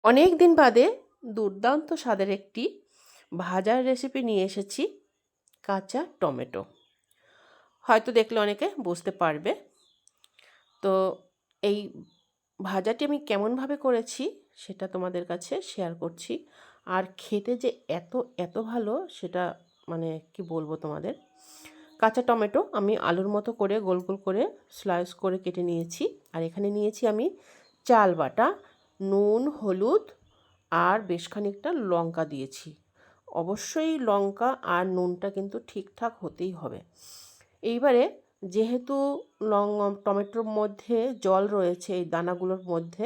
অনেক দিন বাদে দুর্দান্ত স্বাদের একটি ভাজার রেসিপি নিয়ে এসেছি। কাঁচা টমেটো, হয়তো দেখলে অনেকে বুঝতে পারবে। তো এই ভাজাটি আমি কেমনভাবে করেছি সেটা তোমাদের কাছে শেয়ার করছি। আর খেতে যে এত এত ভালো সেটা মানে কি বলবো তোমাদের। কাঁচা টমেটো আমি আলুর মতো করে গোল গোল করে স্লাইস করে কেটে নিয়েছি। আর এখানে নিয়েছি আমি চাল বাটা, নুন, হলুদ আর বেশ খানিকটা লঙ্কা দিয়েছি। অবশ্যই লঙ্কা আর নুনটা কিন্তু ঠিকঠাক হতেই হবে। এইবারে যেহেতু টমেটোর মধ্যে জল রয়েছে এই দানাগুলোর মধ্যে,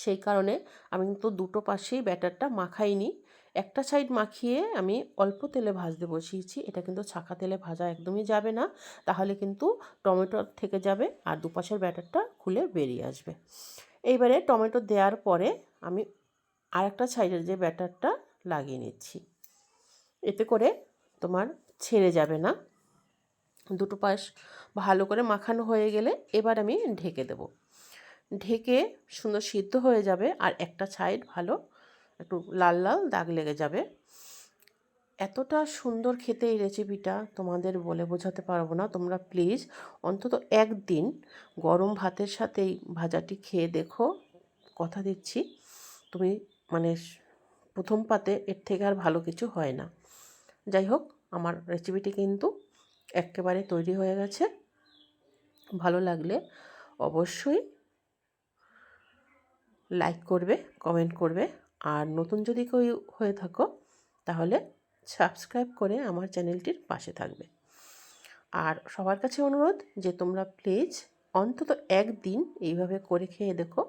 সেই কারণে আমি কিন্তু দুটো পাশেই ব্যাটারটা মাখাইনি। একটা সাইড মাখিয়ে আমি অল্প তেলে ভাজতে বসিয়েছি। এটা কিন্তু ছাঁকা তেলে ভাজা একদমই যাবে না, তাহলে কিন্তু টমেটো থেকে যাবে আর দুপাশের ব্যাটারটা খুলে বেরিয়ে আসবে। এইবারে টমেটো দেওয়ার পরে আমি আরেকটা সাইডের যে ব্যাটারটা লাগিয়ে নিচ্ছি। এতে করে তোমার ছেড়ে যাবে না। দুটো পাশ ভালো করে মাখানো হয়ে গেলে এবার আমি ঢেকে দেব। ঢেকে সুন্দর সিদ্ধ হয়ে যাবে আর একটা সাইড ভালো একটু লাল লাল দাগ লেগে যাবে। এতটা সুন্দর খেতে এই রেসিপিটা তোমাদের বলে বোঝাতে পারবো না। তোমরা প্লিজ অন্তত একদিন গরম ভাতের সাথেই ভাজাটি খেয়ে দেখো। কথা দিচ্ছি তুমি মানে প্রথম পাতে এর থেকে আর ভালো কিছু হয় না। যাই হোক, আমার রেসিপিটি কিন্তু একেবারে তৈরি হয়ে গেছে। ভালো লাগলে অবশ্যই লাইক করবে, কমেন্ট করবে। আর নতুন যদি কেউ হয়ে থাকো তাহলে সাবস্ক্রাইব করে আমার চ্যানেলটির পাশে থাকবে। আর সবার কাছে অনুরোধ যে তোমরা প্লিজ অন্তত একদিন এইভাবে করে খেয়ে দেখো।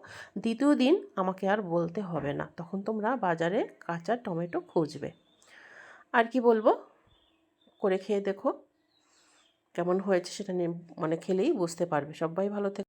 দ্বিতীয় দিন আমাকে আর বলতে হবে না, তখন তোমরা বাজারে কাঁচা টমেটো খুঁজবে। আর কি বলবো, করে খেয়ে দেখো কেমন হয়েছে সেটা নিয়ে, মানে খেলেই বুঝতে পারবে। সবাই ভালো থেকো।